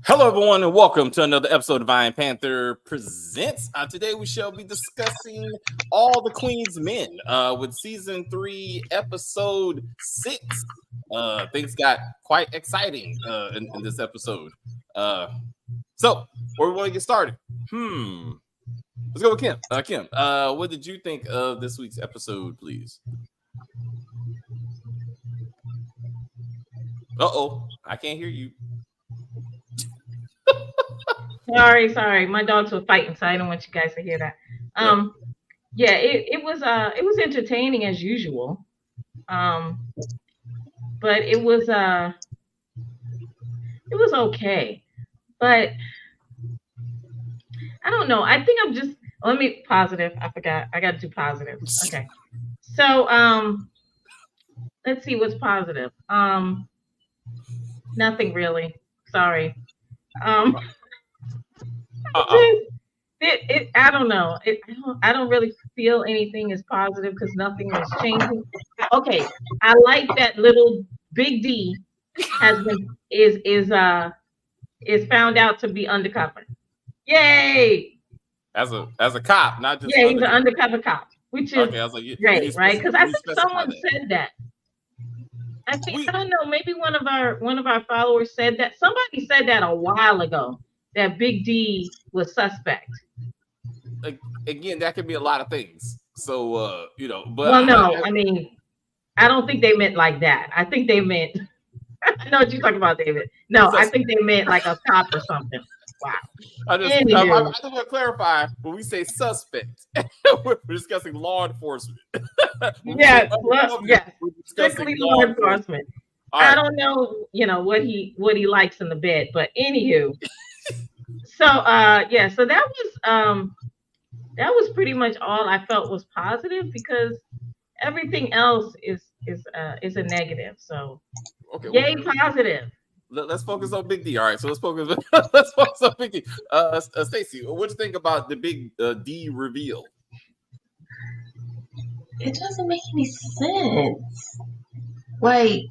Hello, everyone, and welcome to another episode of Iron Panther Presents. Today, we shall be discussing All the Queen's Men with Season 3, Episode 6. Things got quite exciting in this episode. So, where we want to get started? Let's go with Kim. Kim, what did you think of this week's episode, please? Uh-oh, I can't hear you. Sorry. My dogs were fighting, so I don't want you guys to hear that. Yeah, it was entertaining as usual. But it was okay. But I don't know. I think I'm just let me positive. I forgot. I got to do positive. Okay. So let's see what's positive. Nothing really. Sorry. I don't know. I don't really feel anything is positive because nothing is changing. Okay, I like that little Big D is found out to be undercover. Yay! As a cop, not just he's an undercover cop, which is okay, I was like, great, right? Because I think someone said that. I don't know. Maybe one of our followers said that. Somebody said that a while ago. That Big D was suspect. Again, that could be a lot of things. So, but I mean, I don't think they meant like that. I think they meant. I know what you're talking about, David. No, I think they meant like a cop or something. Wow. I just want to clarify when we say suspect, we're discussing law enforcement. Yes, strictly law enforcement. Right. I don't know, what he likes in the bed, but anywho. So so that was pretty much all I felt was positive because everything else is a negative. So yay, positive. Let's focus on Big D. All right, so let's focus on Big D. Stacey, what do you think about the Big D reveal? It doesn't make any sense. Like,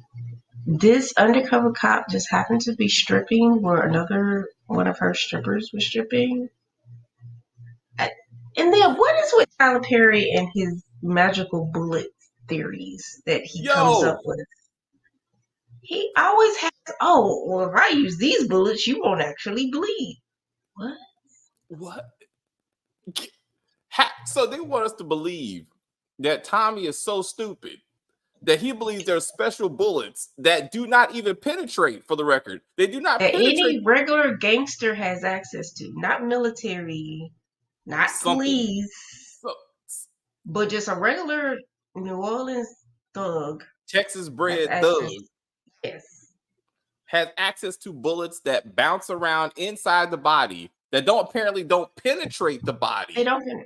this undercover cop just happened to be stripping where another one of her strippers was stripping. And then what is with Tyler Perry and his magical bullet theories that he comes up with? He always has, if I use these bullets, you won't actually bleed. What? So they want us to believe that Tommy is so stupid that he believes there are special bullets that do not even penetrate, for the record. They do not penetrate. Any regular gangster has access to. Not military, not police, but just a regular New Orleans thug. Texas-bred thug. Yes. Has access to bullets that bounce around inside the body that apparently don't penetrate the body.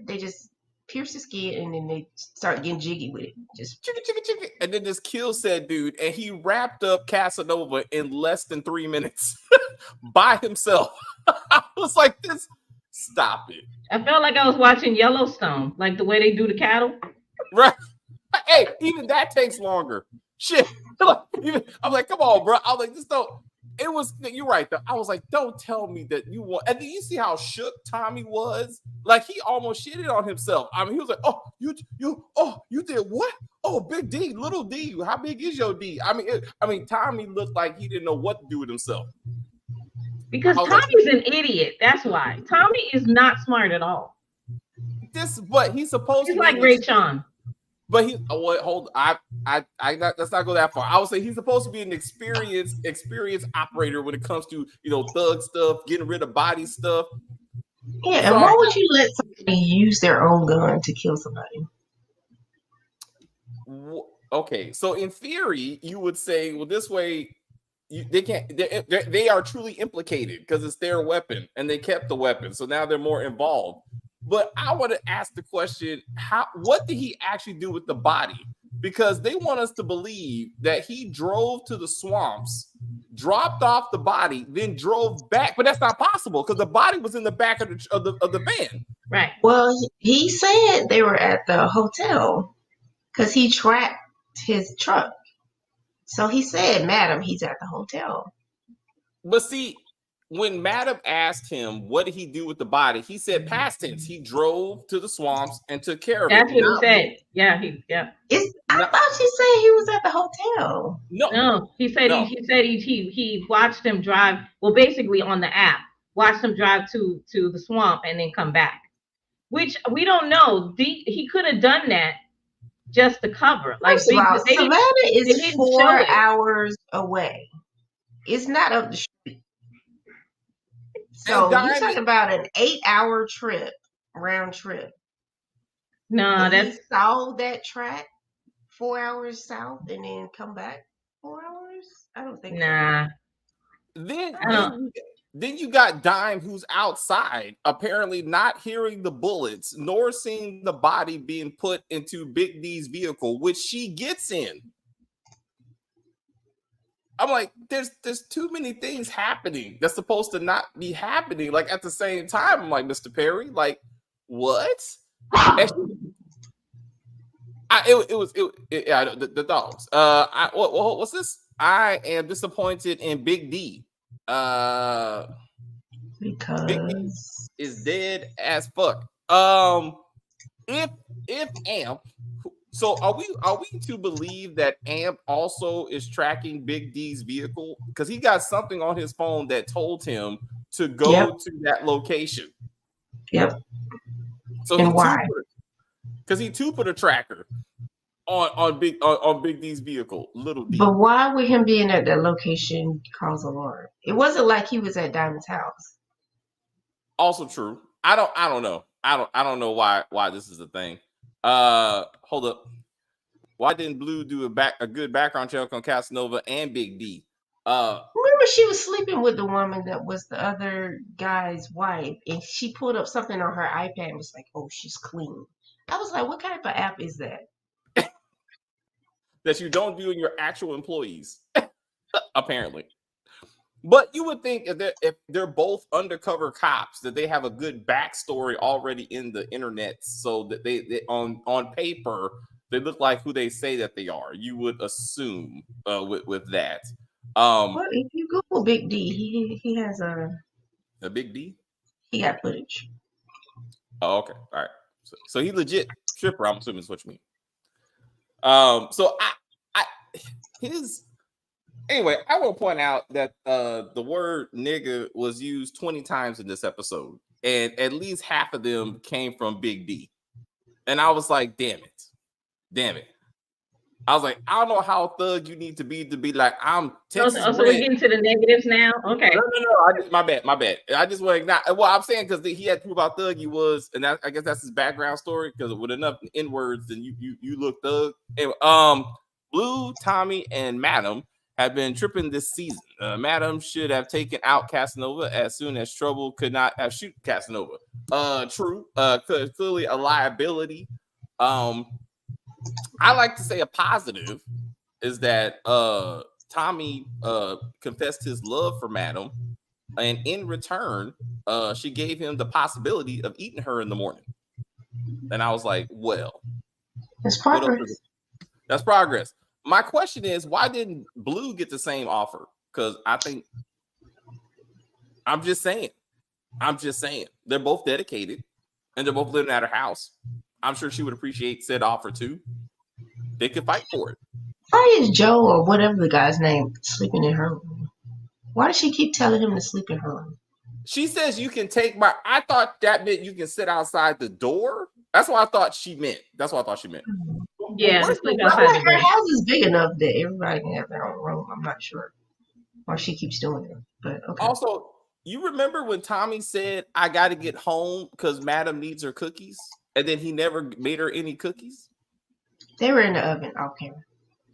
They just pierce the skin and then they start getting jiggy with it. Just chicka, and then just kill said dude, and he wrapped up Casanova in less than 3 minutes by himself. I was like, this, stop it. I felt like I was watching Yellowstone, like the way they do the cattle. Right. Hey, even that takes longer. Shit. I'm like, come on, bro. I was like, just don't. It was, you're right though. I was like, don't tell me that you want. And then you see how shook Tommy was. Like, he almost shitted on himself. I mean, he was like, oh, you did what? Oh, Big D, little D. How big is your D? I mean, Tommy looked like he didn't know what to do with himself. Because Tommy's an idiot. That's why. Tommy is not smart at all. But he's supposed to be like Ray Sean. But let's not go that far. I would say he's supposed to be an experienced operator when it comes to, thug stuff, getting rid of body stuff. Yeah, and why would you let somebody use their own gun to kill somebody? Okay, so in theory, you would say, well, this way they can't. They are truly implicated because it's their weapon and they kept the weapon, so now they're more involved. But I want to ask the question: what did he actually do with the body? Because they want us to believe that he drove to the swamps, dropped off the body, then drove back. But that's not possible because the body was in the back of the van. Right. Well, he said they were at the hotel because he tracked his truck. So he said, "Madam, he's at the hotel." But see, when Madam asked him what did he do with the body, he said past tense. He drove to the swamps and took care of it. That's what he said. Yeah, I thought she said he was at the hotel. No, he said he watched him drive. Well, basically on the app, watched him drive to the swamp and then come back. Which we don't know. He could have done that just to cover. Like First of all, Savannah is 4 hours away. It's not up the street. So you're talking about an 8-hour trip, round trip. No, he saw that track 4 hours south and then come back 4 hours. I don't think. Nah. So. Then you got Dime, who's outside, apparently not hearing the bullets, nor seeing the body being put into Big D's vehicle, which she gets in. I'm like, there's too many things happening that's supposed to not be happening. Like at the same time, I'm like, Mr. Perry, like what? The dogs. What's this? I am disappointed in Big D. Because Big D is dead as fuck. If Amp, so are we to believe that Amp also is tracking Big D's vehicle? Because he got something on his phone that told him to go to that location. Yep. So and why? Because he too put a tracker on Big D's vehicle, Little D. But why would him being at that location cause alarm? It wasn't like he was at Diamond's house. Also true. I don't know. I don't know why this is a thing. Hold up. Why didn't Blue do a good background check on Casanova and Big D? Remember, she was sleeping with the woman that was the other guy's wife, and she pulled up something on her iPad and was like, "Oh, she's clean." I was like, "What kind of app is that?" That you don't do in your actual employees, apparently. But you would think if they're both undercover cops, that they have a good backstory already in the internet, so that they on paper they look like who they say that they are. You would assume with that. Well, if you Google Big D, he has a Big D. He got footage. Oh, okay, all right. So he legit stripper. I'm assuming is what you mean. So anyway, I will point out that the word nigga was used 20 times in this episode, and at least half of them came from Big D. And I was like, damn it. I was like, I don't know how thug you need to be like, I'm Texas. So we're getting to the negatives now? Okay. No. My bad. I just want to well, I'm saying because he had to prove how thug he was, and I guess that's his background story, because with enough N-words, then you look thug. Anyway, Blue, Tommy, and Madam have been tripping this season. Madam should have taken out Casanova as soon as Trouble could not have shoot Casanova. True. Clearly a liability. I like to say a positive is that Tommy confessed his love for Madam, and in return, she gave him the possibility of eating her in the morning. And I was like, well, that's progress. That's progress. My question is, why didn't Blue get the same offer? Because I think I'm just saying they're both dedicated and they're both living at her house. I'm sure she would appreciate said offer too. They could fight for it. Why is Joe or whatever the guy's name sleeping in her room? Why does she keep telling him to sleep in her room? She says you can take my. I thought that meant you can sit outside the door. That's what I thought she meant. Yeah, her house is big enough that everybody can have their own room. I'm not sure why she keeps doing it, but okay. Also, you remember when Tommy said, "I got to get home because Madam needs her cookies," and then he never made her any cookies? They were in the oven. Okay.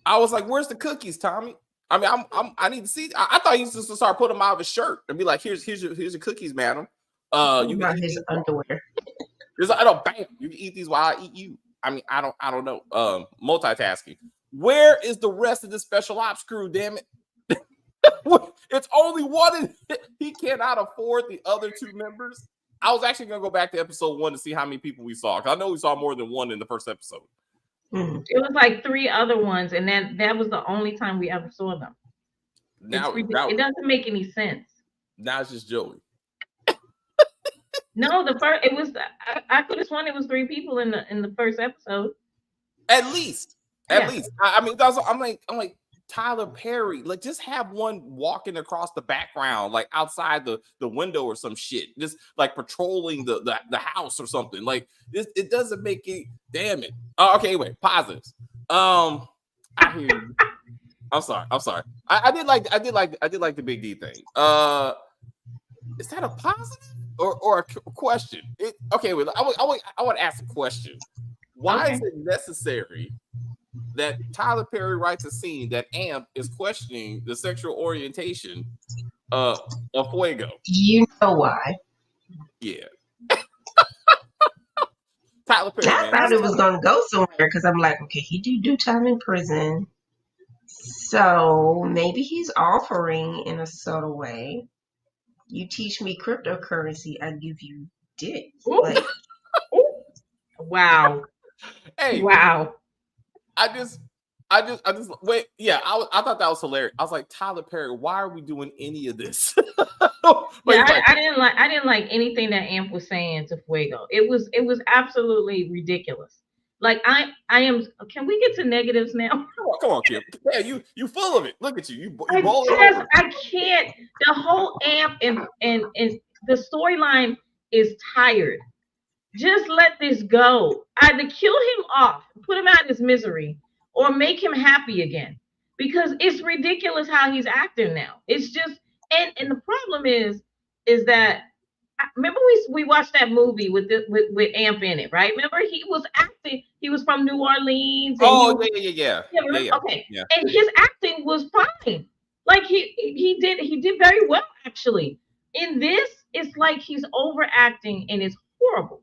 I was like, "Where's the cookies, Tommy?" I mean, I need to see. I thought he used to start putting them out of his shirt and be like, "Here's your cookies, Madam." You got his underwear. I don't bam. You can eat these while I eat you. I mean, I don't know. Multitasking. Where is the rest of the special ops crew? Damn it! It's only one, and he cannot afford the other two members. I was actually gonna go back to episode 1 to see how many people we saw, because I know we saw more than one in the first episode. It was like 3 other ones, and that was the only time we ever saw them. Now, it doesn't make any sense. Now it's just Joey. No, it was. I could have sworn it was 3 people in the first episode. At least. I mean, I'm like Tyler Perry. Like, just have one walking across the background, like outside the window or some shit. Just like patrolling the house or something. Like, it doesn't make it. Damn it. Oh, okay. Anyway, positives. I hear you. I'm sorry. I did like the Big D thing. Is that a positive or a question? Okay, wait. I want to ask a question. Why is it necessary that Tyler Perry writes a scene that Amp is questioning the sexual orientation of Fuego? You know why? Yeah. Tyler Perry. I thought it was gonna go somewhere because I'm like, okay, he do time in prison, so maybe he's offering in a subtle way. You teach me cryptocurrency, I give you dick. Like, wow. Hey, wow. I just wait. Yeah, I thought that was hilarious. I was like, Tyler Perry, why are we doing any of this? I didn't like anything that Amp was saying to Fuego. It was absolutely ridiculous. Like I am. Can we get to negatives now? Come on, Kim. Yeah, you full of it. Look at you. I can't. The whole Amp and the storyline is tired. Just let this go. Either kill him off, put him out of his misery, or make him happy again. Because it's ridiculous how he's acting now. It's just and the problem is that remember we watched that movie with Amp in it, right? Remember he was acting. He was from New Orleans. And yeah. Okay, yeah. And his acting was fine. Like he did very well actually. In this, it's like he's overacting and it's horrible.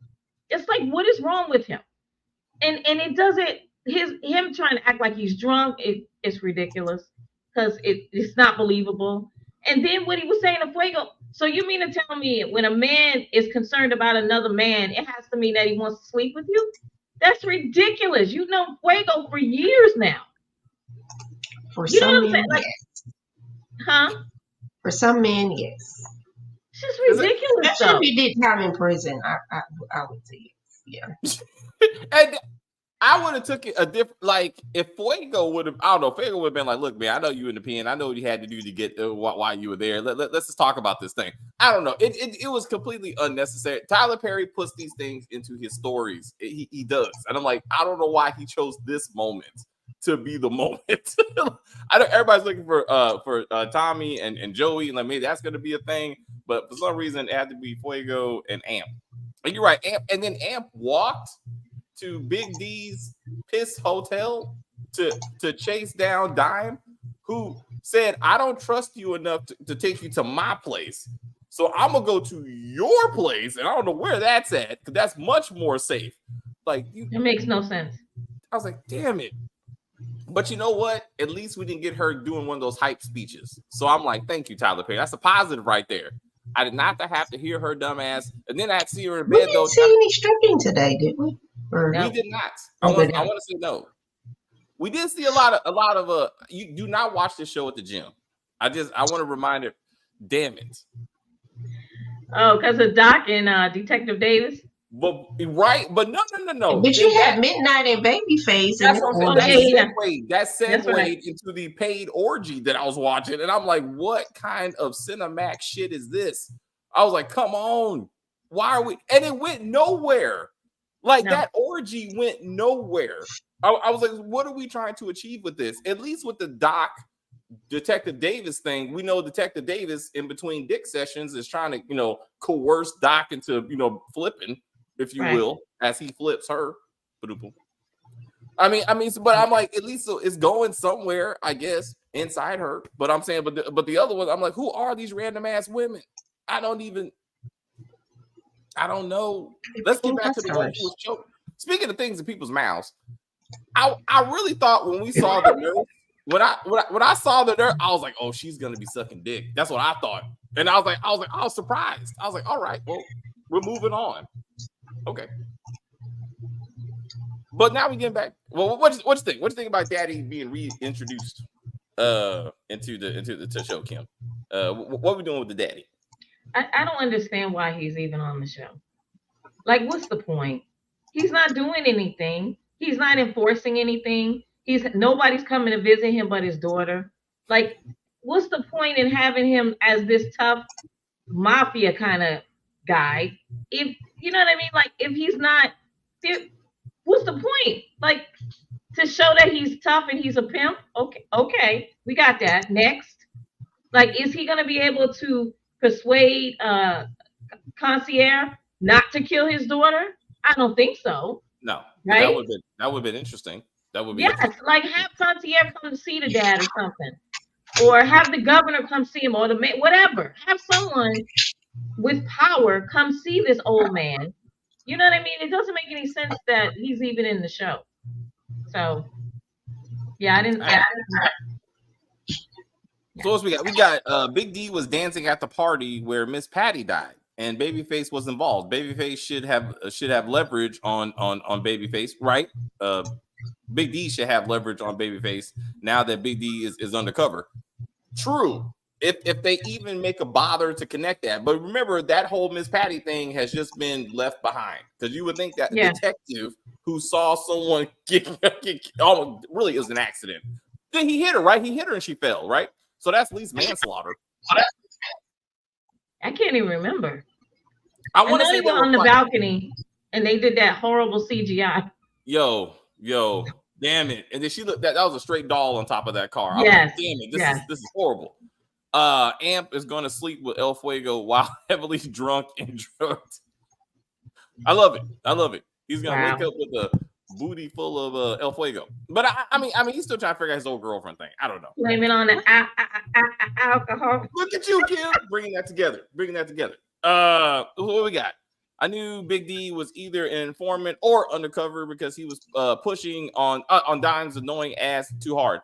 It's like, what is wrong with him? And it doesn't. Him trying to act like he's drunk. It's ridiculous because it's not believable. And then what he was saying to Fuego. So you mean to tell me when a man is concerned about another man, it has to mean that he wants to sleep with you? That's ridiculous. You know Fuego for years now. For some men, like, yes. Huh? For some men, yes. It's just ridiculous. Especially if you did time in prison, I would say yes. Yeah. And I would have took it a different, like if Fuego would have, I don't know, Fuego would have been like, look, man, I know you in the pen. I know what you had to do to get why you were there. Let's just talk about this thing. I don't know. It was completely unnecessary. Tyler Perry puts these things into his stories. He does. And I'm like, I don't know why he chose this moment to be the moment. I know everybody's looking for Tommy and Joey, and like maybe that's going to be a thing. But for some reason, it had to be Fuego and Amp. And you're right. And then Amp walked to Big D's Piss Hotel to chase down Dime, who said, I don't trust you enough to take you to my place. So I'm going to go to your place. And I don't know where that's at, because that's much more safe. Like, it makes no sense. I was like, damn it. But you know what? At least we didn't get her doing one of those hype speeches. So I'm like, thank you, Tyler Perry. That's a positive right there. I did not have to hear her dumb ass. And then I had to see her in bed. We didn't see any stripping today, did we? We did not. I want to say no. We did see a lot of you do not watch this show at the gym. I want to remind it. Damn it. Oh, because of Doc and Detective Davis. But no. But you had Midnight and Babyface. That's what I'm saying. That segued right. into the paid orgy that I was watching, and I'm like, what kind of Cinemax shit is this? I was like, come on, why are we? And it went nowhere. Like that orgy went nowhere. I was like, what are we trying to achieve with this? At least with the Doc Detective Davis thing, we know Detective Davis in between dick sessions is trying to, coerce Doc into, flipping, if you will, as he flips her. I mean, but I'm like, at least it's going somewhere, I guess, inside her. But I'm saying, but the other ones, I'm like, who are these random ass women? I don't know. Let's get back to the one who was choking. Speaking of things in people's mouths, I really thought when we saw the nurse, when I saw the nurse, I was like, oh, she's gonna be sucking dick. That's what I thought. And I was surprised. I was like, all right, well, we're moving on. Okay. But now we get back. Well, what you think? What you think about Daddy being reintroduced? into the show, Kim. What are we doing with the daddy? I don't understand why he's even on the show. Like, what's the point? He's not doing anything. He's not enforcing anything. Nobody's coming to visit him but his daughter. Like, what's the point in having him as this tough mafia kind of guy? If you know what I mean, like if he's not, what's the point? Like to show that he's tough and he's a pimp. Okay, we got that. Next, like, is he gonna be able to persuade Concierge not to kill his daughter? I don't think so. No, right? That would have been interesting. That would be like have Concierge come to see the dad or something, or have the governor come see him, or the man, whatever. Have someone with power come see this old man. You know what I mean? It doesn't make any sense that he's even in the show. So, yeah, I didn't. So what we got? We got Big D was dancing at the party where Miss Patty died, and Babyface was involved. Babyface should have leverage on Babyface, right? Big D should have leverage on Babyface now that Big D is undercover. True. If they even make a bother to connect that, but remember that whole Miss Patty thing has just been left behind because you would think that detective who saw someone get really is an accident. Then he hit her, right? He hit her and she fell, right? So that's at least manslaughter. I can't even remember. I want to say they were on the balcony and they did that horrible CGI. Yo, damn it! And then she looked that was a straight doll on top of that car. Yes. Like, damn it, this is horrible. Amp is going to sleep with El Fuego while heavily drunk and drugged. I love it. He's going to wake up with a booty full of El Fuego. But I mean, he's still trying to figure out his old girlfriend thing. I don't know. Blaming on the alcohol. Look at you, Kim. Bringing that together. What we got? I knew Big D was either an informant or undercover because he was pushing on Dime's annoying ass too hard.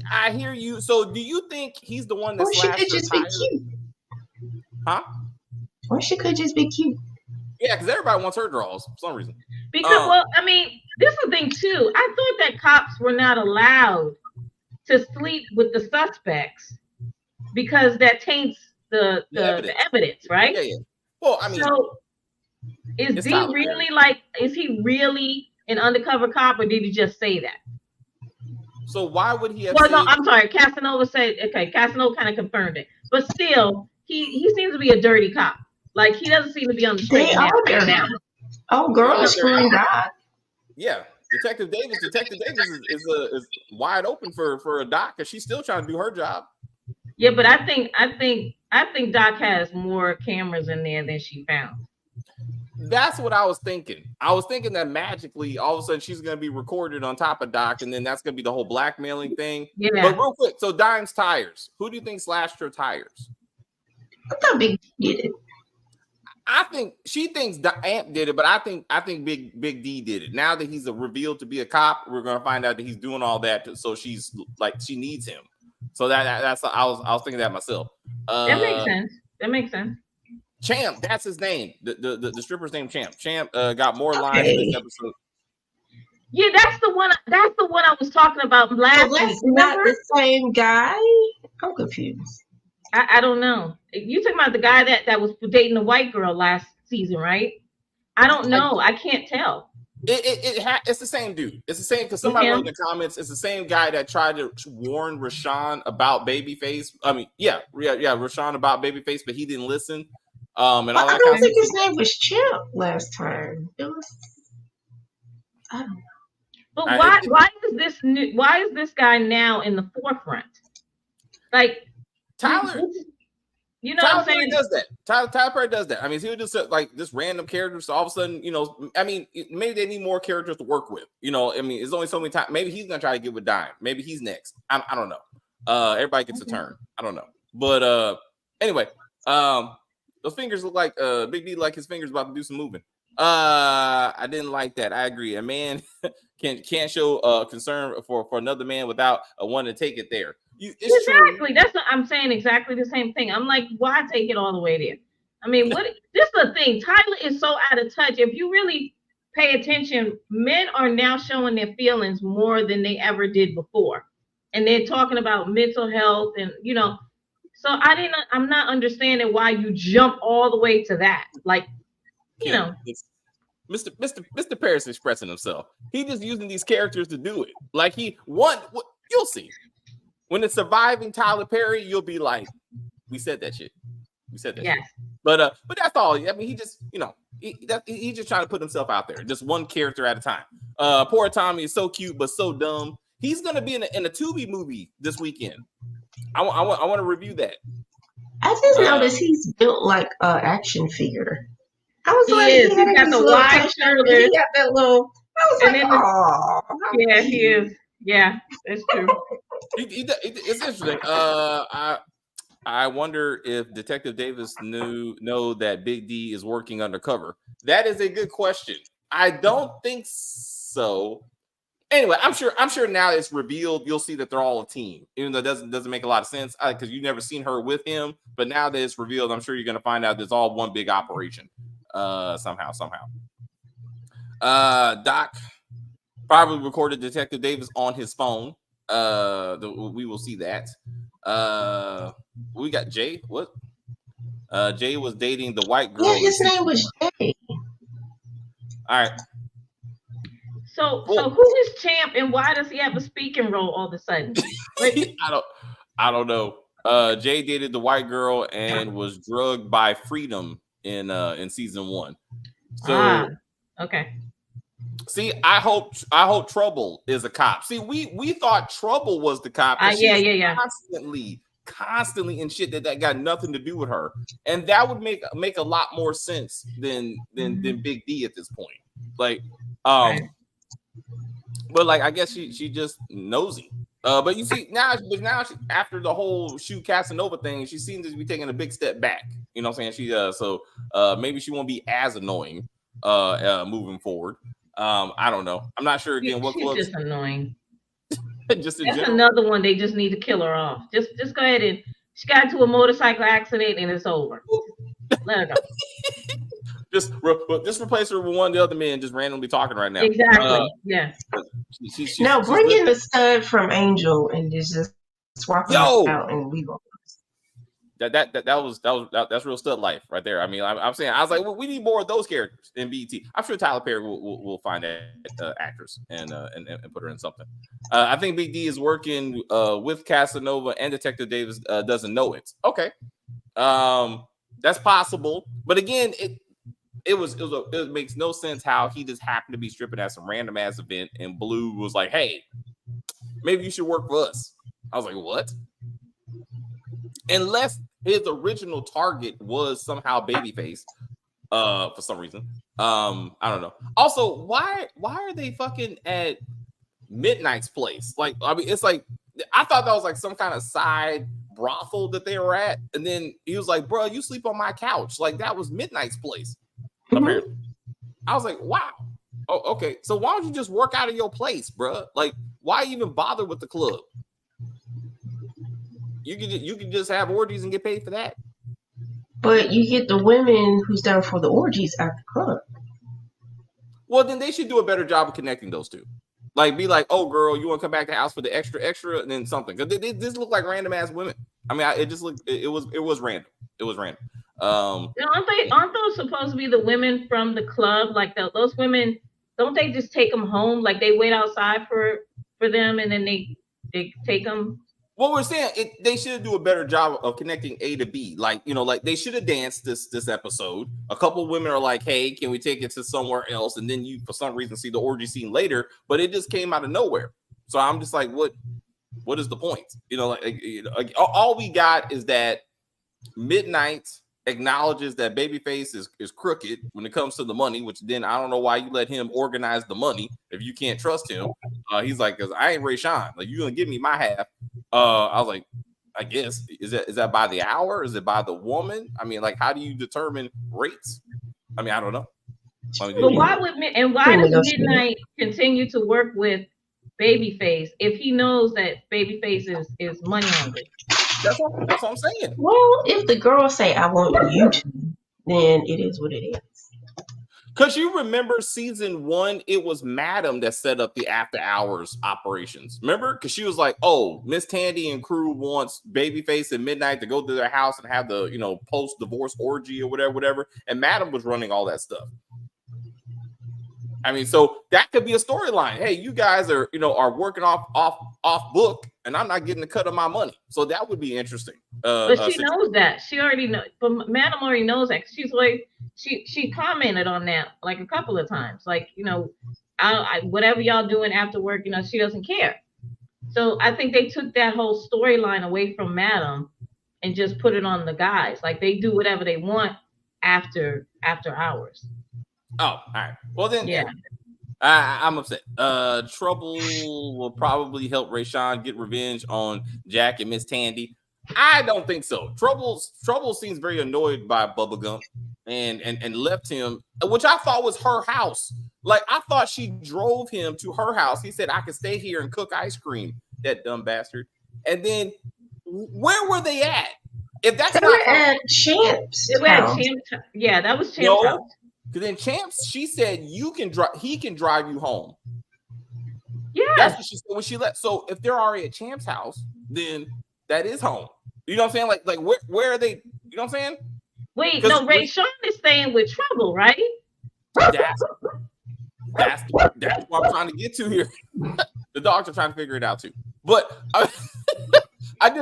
I hear you. So, do you think he's the one that slashed her tires? Cute. Huh? Or she could just be cute. Yeah, because everybody wants her draws for some reason. Because, well, I mean, this is the thing too. I thought that cops were not allowed to sleep with the suspects because that taints the evidence, right? Yeah. Well, I mean, so is he really an undercover cop, or did he just say that? So why would he have? Well, no, I'm sorry. Casanova said, okay, Casanova kind of confirmed it, but still, he seems to be a dirty cop. Like he doesn't seem to be on the straight and narrow. Oh, girl, screwing God. Yeah, Detective Davis is wide open for a doc because she's still trying to do her job. Yeah, but I think Doc has more cameras in there than she found. That's what I was thinking. I was thinking that magically, all of a sudden, she's going to be recorded on top of Doc, and then that's going to be the whole blackmailing thing. Yeah. But real quick, so Dime's tires. Who do you think slashed her tires? I thought Big D did it. I think she thinks Amp did it, but I think Big D did it. Now that he's revealed to be a cop, we're going to find out that he's doing all that. So she's like, she needs him. So that's I was thinking that myself. That makes sense. Champ, that's his name. The stripper's name, Champ. Champ got more lines in this episode. Yeah, that's the one I was talking about last week. That's not the same guy. I'm confused. I don't know. You talking about the guy that was dating the white girl last season, right? I don't know. I can't tell. It's the same dude. It's the same because somebody wrote in the comments. It's the same guy that tried to warn Rashawn about Babyface. I mean, yeah, Rashawn about Babyface, but he didn't listen. And all that. I don't think his name was Champ last time. It was. I don't know. But why is this guy now in the forefront? Like Tyler. You know, Tyler Perry does that. Tyler Perry does that. I mean, he would just like this random characters. So all of a sudden, you know, I mean, maybe they need more characters to work with. You know, I mean, it's only so many times. Maybe he's gonna try to get with Dime. Maybe he's next. I don't know. Everybody gets a turn. I don't know. But anyway, those fingers look like Big D like his fingers about to do some moving. I didn't like that. I agree. A man can't show concern for another man without wanting to take it there. Exactly. True. That's what I'm saying. Exactly the same thing. I'm like, why take it all the way there? I mean, this is the thing. Tyler is so out of touch. If you really pay attention, men are now showing their feelings more than they ever did before. and they're talking about mental health, and so I'm not understanding why you jump all the way to that. Like, Kim, it's Mr. Paris expressing himself. He just using these characters to do it. Like you'll see. When it's surviving Tyler Perry, you'll be like, we said that shit. We said that shit. But that's all. I mean, he just, he's just trying to put himself out there. Just one character at a time. Poor Tommy is so cute, but so dumb. He's gonna be in a Tubi movie this weekend. I want to review that. I just noticed he's built like an action figure. I was he's got the wide shoulders. He got that little. I was like, oh, yeah, he is. Yeah, it's true. It's interesting. I wonder if Detective Davis know that Big D is working undercover. That is a good question. I don't think so. Anyway, I'm sure now it's revealed. You'll see that they're all a team, even though it doesn't make a lot of sense because you've never seen her with him. But now that it's revealed, I'm sure you're going to find out it's all one big operation. Somehow. Doc probably recorded Detective Davis on his phone. We will see that. We got Jay. What? Jay was dating the white girl. Yeah, his name was Jay. All right. So who is Champ, and why does he have a speaking role all of a sudden? Like, I don't know. Jay dated the white girl and was drugged by Freedom in season 1. So okay. See, I hope Trouble is a cop. See, we thought Trouble was the cop. Yeah. Constantly in shit that got nothing to do with her, and that would make a lot more sense than Big D at this point. Like, but like I guess she just nosy. But you see now she, after the whole shoot Casanova thing, she seems to be taking a big step back. You know what I'm saying? So maybe she won't be as annoying moving forward. I don't know. I'm not sure again what she's just annoying. Just that's another one they just need to kill her off. Just go ahead and she got into a motorcycle accident and it's over. Let her go. Just replace her with one of the other men just randomly talking right now. Exactly. Yeah. Now bring in the stud from Angel and just swap him out and leave him. That's real stud life right there. I mean, I'm saying I was like, well, we need more of those characters in BET. I'm sure Tyler Perry will find that actress and put her in something. I think Big D is working with Casanova and Detective Davis doesn't know it. Okay, that's possible, but again, it makes no sense how he just happened to be stripping at some random ass event and Blue was like, hey, maybe you should work for us. I was like, what? Unless his original target was somehow Babyface, for some reason. I don't know. Also, why are they fucking at Midnight's place? Like, I mean, it's like I thought that was like some kind of side brothel that they were at, and then he was like, "Bro, you sleep on my couch." Like that was Midnight's place. Apparently, I was like, "Wow, oh, okay." So why don't you just work out of your place, bro? Like, why even bother with the club? You can just have orgies and get paid for that. But you get the women who's down for the orgies at the club. Well, then they should do a better job of connecting those two. Like, be like, oh, girl, you want to come back to the house for the extra, and then something. Because they just look like random ass women. I mean, it just looked. It was random. It was random. Aren't those supposed to be the women from the club? Like those women, don't they just take them home? Like they wait outside for them, and then they take them. What we're saying, they should do a better job of connecting A to B. Like, like they should have danced this episode. A couple of women are like, hey, can we take it to somewhere else? And then you, for some reason, see the orgy scene later, but it just came out of nowhere. So I'm just like, what is the point? Like all we got is that Midnight acknowledges that Babyface is crooked when it comes to the money, which then I don't know why you let him organize the money if you can't trust him. He's like, because I ain't Ray Sean. Like, you're gonna give me my half. I was like, I guess is that by the hour? Is it by the woman? I mean, like, how do you determine rates? I mean, I don't know. But why does Midnight continue to work with Babyface if he knows that Babyface is money hungry? That's what I'm saying. Well, if the girls say I want you to, then it is what it is. Because you remember season 1, it was Madam that set up the after hours operations. Remember? Because she was like, oh, Miss Tandy and crew wants Babyface and Midnight to go to their house and have the, post-divorce orgy or whatever. And Madam was running all that stuff. I mean, so that could be a storyline. Hey, you guys are working off book, and I'm not getting a cut of my money. So that would be interesting. But she knows that. She already knows. But Madam already knows that. She's like, she commented on that like a couple of times. Like, I whatever y'all doing after work, she doesn't care. So I think they took that whole storyline away from Madam and just put it on the guys. Like they do whatever they want after hours. Oh, all right. Well then, yeah. I'm upset. Trouble will probably help Rayshawn get revenge on Jack and Miss Tandy. I don't think so. Trouble seems very annoyed by Bubba Gump and left him, which I thought was her house. Like I thought she drove him to her house. He said, I can stay here and cook ice cream, that dumb bastard. And then where were they at? If that's they were at Champ's. They were at Champ's. Yeah, that was Champ's house. Because then Champs, she said he can drive you home. Yeah. That's what she said when she left. So if they're already at Champs' house, then that is home. You know what I'm saying? Like where are they? You know what I'm saying? Wait, no, Rayshawn is staying with Trouble, right? That's what I'm trying to get to here. The dogs are trying to figure it out too. But I thought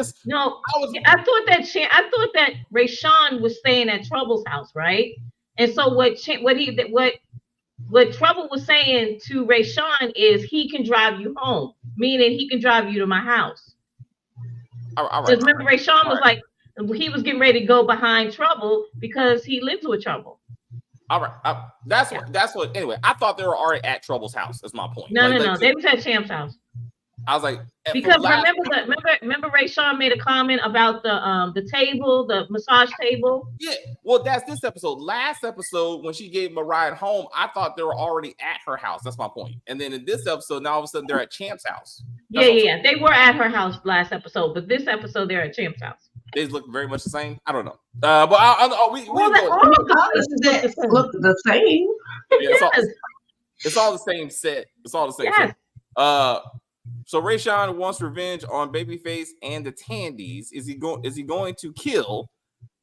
that Rayshawn was staying at Trouble's house, right? And so what Trouble was saying to Rayshawn is he can drive you home, meaning he can drive you to my house. All right. Because remember, Rayshawn was like, he was getting ready to go behind Trouble because he lives with Trouble. All right. That's what. Anyway, I thought they were already at Trouble's house. That's my point. No. They was at Champ's house. I was like, because remember Rayshawn made a comment about the table, the massage table. Yeah, well, that's this episode. Last episode, when she gave him a ride home, I thought they were already at her house. That's my point. And then in this episode, now all of a sudden they're at Champ's house. Yeah. They were at her house last episode, but this episode they're at Champ's house. They look very much the same. I don't know. But all look the same. Yeah, it's all the same set. It's all the same. Yes. So Rayshawn wants revenge on Babyface and the Tandys. Is he going to kill?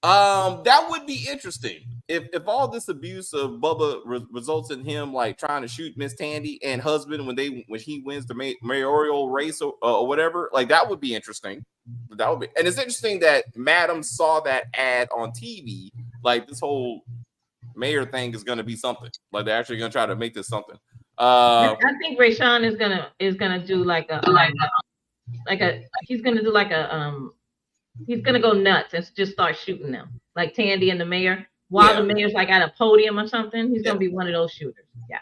That would be interesting. If all this abuse of Bubba results in him like trying to shoot Miss Tandy and husband when he wins the mayoral race or whatever, like that would be interesting. And it's interesting that Madam saw that ad on TV. Like this whole mayor thing is going to be something. Like they're actually going to try to make this something. I think Rayshawn is gonna do he's gonna go nuts and just start shooting them like Tandy and the mayor while the mayor's like at a podium or something. He's gonna be one of those shooters. Yeah,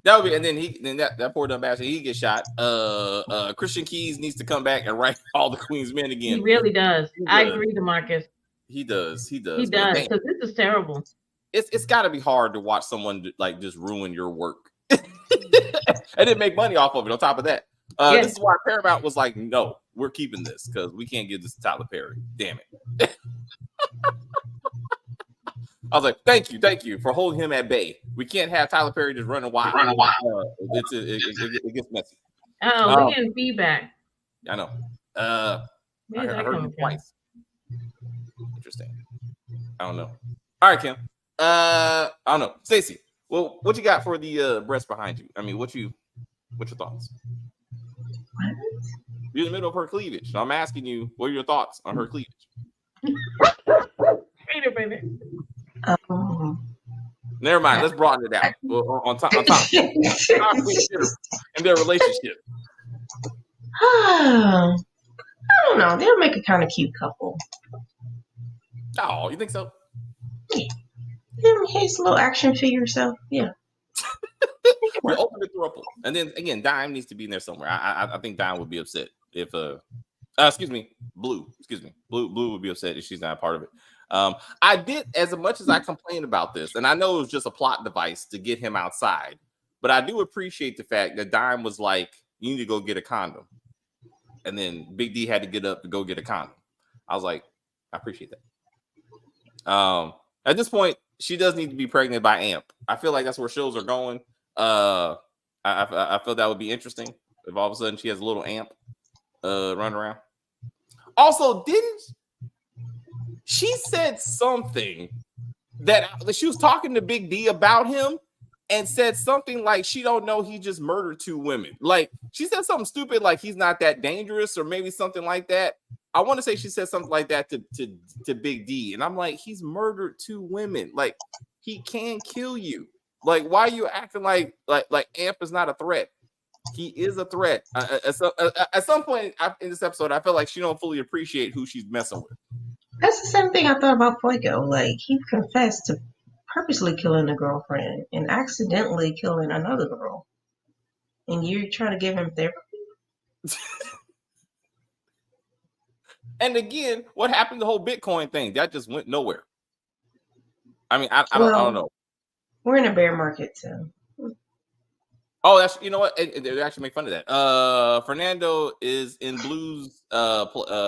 that would be. And then that poor dumb bastard, he gets shot. Christian Keys needs to come back and write all the Queen's Men again. He really does. I agree, DeMarcus. He does because this is terrible. It's got to be hard to watch someone like just ruin your work. I didn't make money off of it. On top of that, this is why Paramount was like, "No, we're keeping this because we can't give this to Tyler Perry." Damn it! I was like, "Thank you for holding him at bay. We can't have Tyler Perry just running wild. It gets messy." Oh, we're getting feedback. I know. I heard it twice. Interesting. I don't know. All right, Kim. I don't know, Stacey. Well, what you got for the breast behind you? I mean, what's your thoughts? What? You're in the middle of her cleavage. So I'm asking you, what are your thoughts on her cleavage? Wait a minute. Never mind. Let's broaden it out. On top. In their relationship. I don't know. They'll make a kind of cute couple. Oh, you think so? Yeah. His little action figure self. Yeah. We open the throuple. And then again, Dime needs to be in there somewhere. I think Dime would be upset if Blue would be upset if she's not a part of it. I did, as much as I complain about this, and I know it was just a plot device to get him outside, but I do appreciate the fact that Dime was like, you need to go get a condom. And then Big D had to get up to go get a condom. I was like, I appreciate that. At this point, she does need to be pregnant by Amp. I feel like that's where shows are going. I feel that would be interesting if all of a sudden she has a little Amp run around. Also, didn't she said something that she was talking to Big D about him and said something like she don't know he just murdered 2 women. Like she said something stupid like he's not that dangerous or maybe something like that. I want to say she said something like that to Big D, and I'm like, he's murdered 2 women. Like he can kill you. Like why are you acting like Amp is not a threat? He is a threat. At some point in this episode, I feel like she don't fully appreciate who she's messing with. That's the same thing I thought about Fuego. Like he confessed to purposely killing a girlfriend and accidentally killing another girl, and you're trying to give him therapy. And again, what happened to the whole Bitcoin thing? That just went nowhere. I mean, I don't know. We're in a bear market, so. Oh, that's you know what? They actually make fun of that. Fernando is in Blue's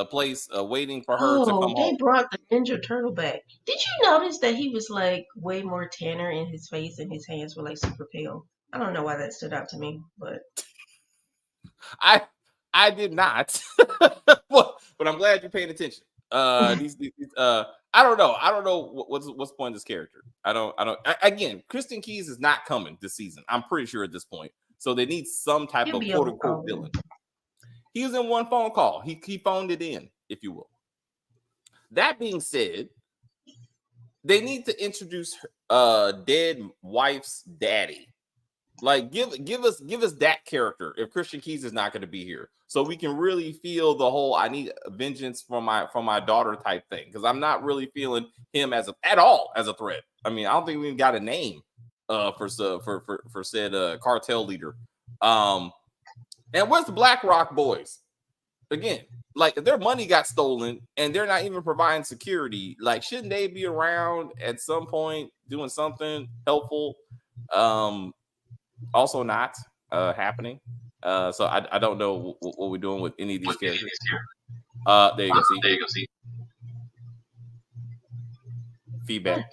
place, waiting for her to come home. They brought the Ninja Turtle back. Did you notice that he was like way more tanner in his face and his hands were like super pale? I don't know why that stood out to me, but I did not, but I'm glad you're paying attention. I don't know what's the point of this character. Again, Kristen Keys is not coming this season. I'm pretty sure at this point. So they need some type of quote unquote villain. He was in one phone call. He phoned it in, if you will. That being said, they need to introduce dead wife's daddy. Like give us that character if Christian Keys is not going to be here, so we can really feel the whole I need vengeance from my daughter type thing, because I'm not really feeling him at all as a threat. I mean, I don't think we even got a name for said cartel leader. And where's the Black Rock boys? Again, like if their money got stolen and they're not even providing security, like shouldn't they be around at some point doing something helpful? Also not happening. So I don't know what we're doing with any of these characters. There you go. See. Feedback.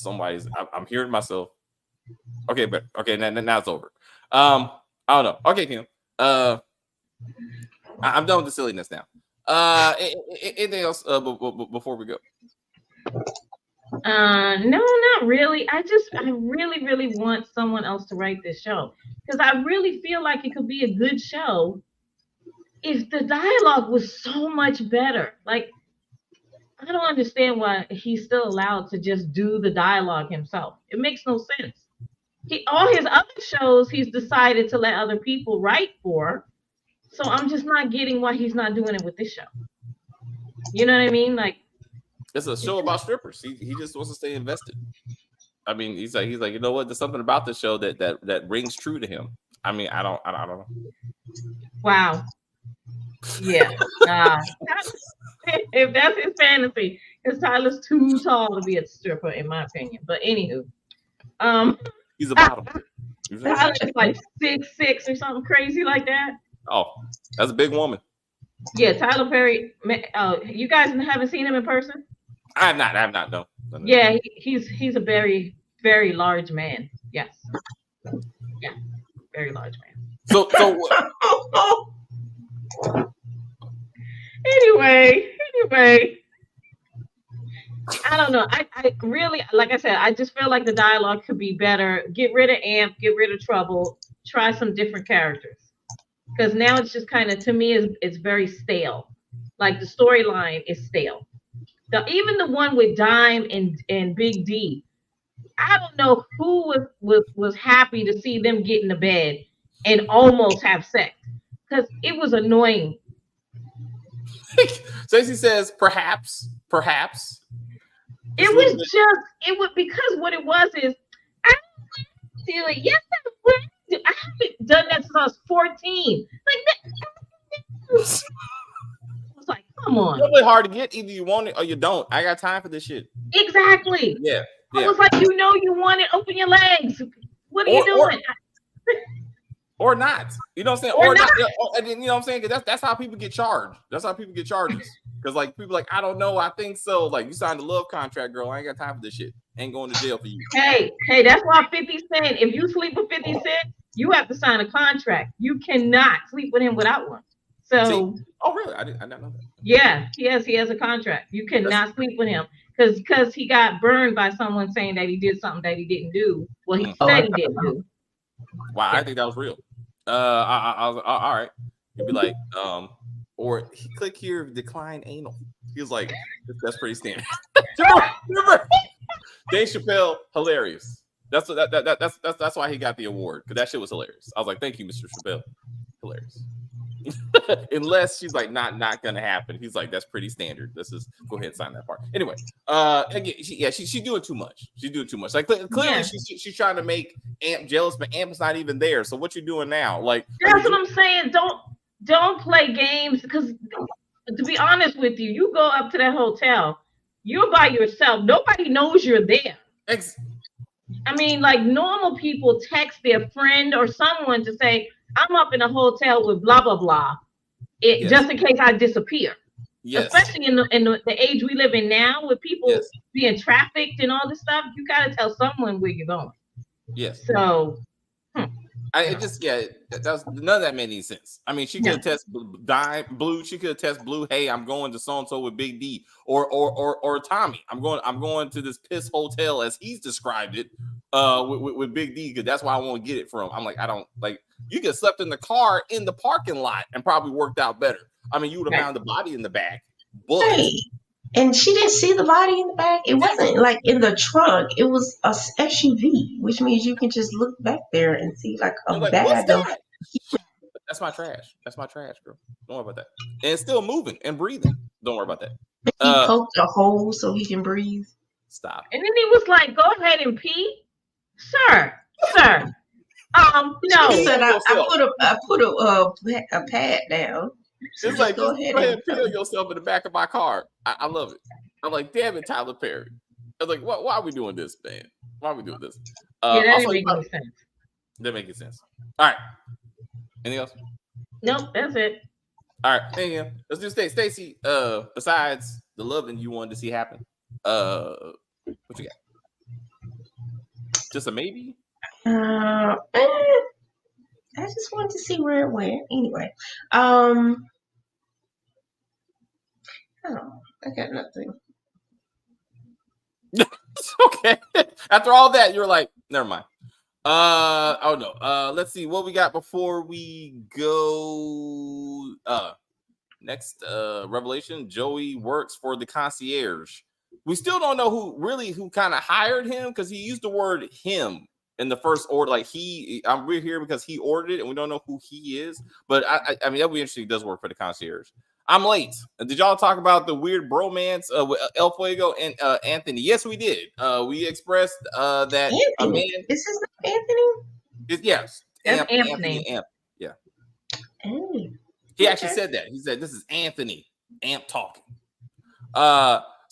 I'm hearing myself. Okay, but okay, now it's over. I don't know. Okay, Kim. I'm done with the silliness now. Anything else before we go? No, not really. I really, really want someone else to write this show, because I really feel like it could be a good show if the dialogue was so much better. Like, I don't understand why he's still allowed to just do the dialogue himself. It makes no sense. All his other shows, he's decided to let other people write for. So I'm just not getting why he's not doing it with this show. You know what I mean? Like, it's a show about strippers. He just wants to stay invested. I mean, he's like, you know what? There's something about the show that rings true to him. I mean, I don't know. Wow. Yeah. If that's his fantasy, because Tyler's too tall to be a stripper, in my opinion. But anywho, he's a bottom. Tyler's like 6'6" or something crazy like that. Oh, that's a big woman. Yeah, Tyler Perry. You guys haven't seen him in person? I have not. No. Yeah, he's a very, very large man. Yes. Yeah, very large man. So Anyway, I don't know. I really, like I said, I just feel like the dialogue could be better. Get rid of Amp, get rid of Trouble, try some different characters. Because now it's just kind of, to me, it's very stale. Like the storyline is stale. Even the one with Dime and Big D, I don't know who was happy to see them get in the bed and almost have sex, because it was annoying. Stacey says, perhaps. It was because what it was is, I don't do it. Yes, I haven't done that since I was 14. Like that. I was like, come on. It's really hard to get. Either you want it or you don't. I got time for this shit. Exactly. Yeah. I was like, you want it, open your legs. What are you doing? Or not. You know what I'm saying? Or not. You know what I'm saying? Because that's how people get charged. That's how people get charges. Because like people like, I don't know, I think so. Like you signed a love contract, girl. I ain't got time for this shit. Ain't going to jail for you. Hey, that's why 50 Cent, if you sleep with 50 Cent, you have to sign a contract. You cannot sleep with him without one. So oh really? I didn't know that. Yeah, he has a contract. You cannot sleep with him because he got burned by someone saying that he did something that he didn't do. Well, he said he didn't do. Wow, I think that was real. I was all right. He'd be like, or he click here, decline anal. He was like, that's pretty standard. Remember? Dave Chappelle, hilarious. That's why he got the award, because that shit was hilarious. I was like, thank you, Mr. Chappelle. Hilarious. Unless she's like not gonna happen. He's like, that's pretty standard. This is go ahead and sign that part. Anyway, again, she's doing too much. She's doing too much. Like clearly she's trying to make Amp jealous, but Amp's not even there. So what you doing now? Like that's what I'm saying. Don't play games, because to be honest with you, you go up to that hotel, you're by yourself. Nobody knows you're there. I mean, like normal people text their friend or someone to say, I'm up in a hotel with blah blah blah, just in case I disappear. Yes. Especially in the age we live in now, with people being trafficked and all this stuff, you gotta tell someone where you're going. Yes. So, that's none of that made any sense. I mean, she could have tested Blue. She could have tested Blue. Hey, I'm going to so and so with Big D or Tommy. I'm going to this piss hotel as he's described it. With Big D, because that's why I want to get it from. I'm like, I don't like. You could have slept in the car in the parking lot and probably worked out better. I mean, you would have found the body in the back. But and she didn't see the body in the back. It wasn't like in the trunk. It was a SUV, which means you can just look back there and see like a bag of. That's my trash. That's my trash, girl. Don't worry about that. And it's still moving and breathing. Don't worry about that. He poked a hole so he can breathe. Stop. And then he was like, "Go ahead and pee, sir." No. He said, I put a pad down. So it's like, go ahead and peel yourself in the back of my car. I love it. I'm like, damn it, Tyler Perry. I was like, why are we doing this, man? Why are we doing this? That didn't make any sense. That makes sense. All right. Anything else? Nope, that's it. All right. Thank you. Let's do Stacey. Besides the loving you wanted to see happen, what you got? Just a maybe? I just wanted to see where it went. Anyway, I don't know. I got nothing. Okay. After all that, you're like, never mind. Oh no. Let's see what we got before we go. Next revelation: Joey works for the concierge. We still don't know who kind of hired him, because he used the word him in the first order. Like we're here because he ordered it, and we don't know who he is. But I mean, that'd be interesting. He does work for the concierge. I'm late. Did y'all talk about the weird bromance with El Fuego and Anthony? Yes, we did. We expressed that Anthony. A man. Is his name Anthony? Yes. Anthony. Amp. Yeah. Oh, he actually said that. He said, "This is Anthony Amp talking."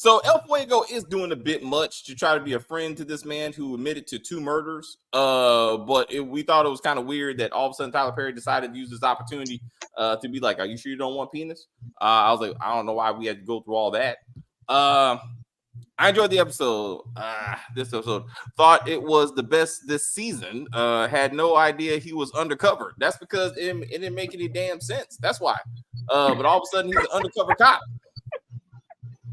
So El Fuego is doing a bit much to try to be a friend to this man who admitted to 2 murders. But we thought it was kind of weird that all of a sudden Tyler Perry decided to use this opportunity to be like, "Are you sure you don't want penis?" I was like, I don't know why we had to go through all that. I enjoyed the episode. This episode, thought it was the best this season. Had no idea he was undercover. That's because it didn't make any damn sense. That's why. But all of a sudden he's an undercover cop.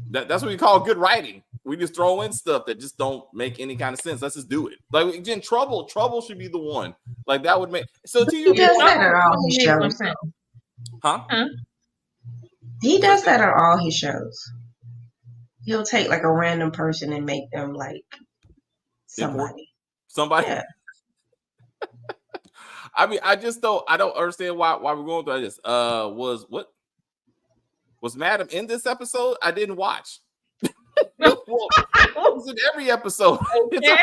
That's what we call good writing. We just throw in stuff that just don't make any kind of sense. Let's just do it. Like in Trouble should be the one. Like that would make so to you. He does that on all his shows. Huh? He does that on all his shows. He'll take like a random person and make them like somebody. Yeah. I mean, I don't understand why we're going through this. Was Madam in this episode? I didn't watch. Well, it's in every episode. Okay.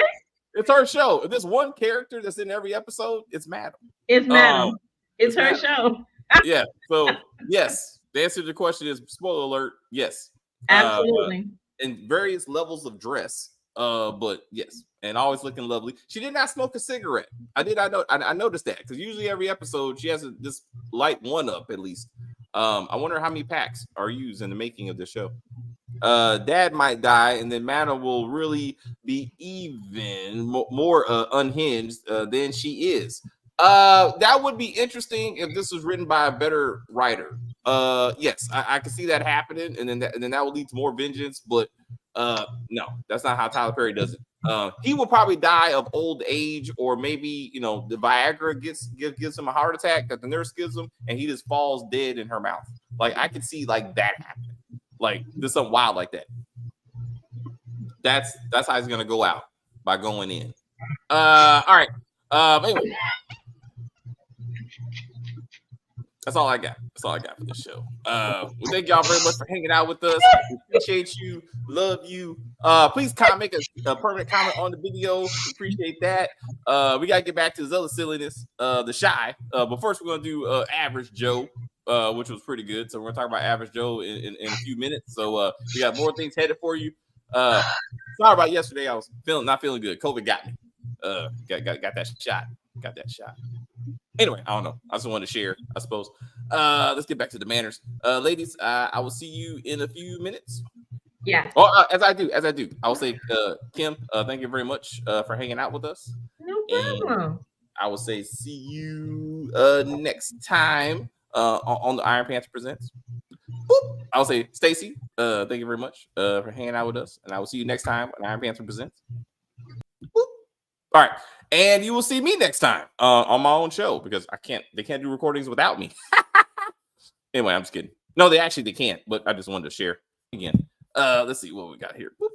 It's her show. If there's one character that's in every episode, it's Madam. It's Madam. It's her show. Yeah. So yes, the answer to the question is spoiler alert. Yes. Absolutely. In various levels of dress. But yes, and always looking lovely. She did not smoke a cigarette. I noticed that, because usually every episode she has this light one up at least. I wonder how many packs are used in the making of this show. Dad might die, and then Mana will really be even more unhinged than she is. That would be interesting if this was written by a better writer. Yes, I can see that happening, and then that will lead to more vengeance. But no, that's not how Tyler Perry does it. He will probably die of old age, or maybe the Viagra gives him a heart attack that the nurse gives him, and he just falls dead in her mouth. Like I could see like that happening. Like there's something wild like that. That's how he's gonna go out, by going in. All right. Anyway. That's all I got. That's all I got for this show. Well, thank y'all very much for hanging out with us. We appreciate you. Love you. Please make a permanent comment on the video. We appreciate that. We gotta get back to this other silliness, the shy. But first we're gonna do Average Joe, which was pretty good. So we're gonna talk about Average Joe in a few minutes. So we got more things headed for you. Sorry about yesterday. I was not feeling good. COVID got me. Got that shot. Got that shot. Anyway, I don't know. I just wanted to share, I suppose. Let's get back to the manners. Ladies, I will see you in a few minutes. Yeah. Oh, as I do. I will say, Kim, thank you very much for hanging out with us. No problem. And I will say see you next time on the Iron Panther Presents. Boop. I will say, Stacy, thank you very much for hanging out with us. And I will see you next time on Iron Panther Presents. Boop. All right. And you will see me next time on my own show, because they can't do recordings without me. Anyway, I'm just kidding. No, they can't, but I just wanted to share again. Let's see what we got here. Boop.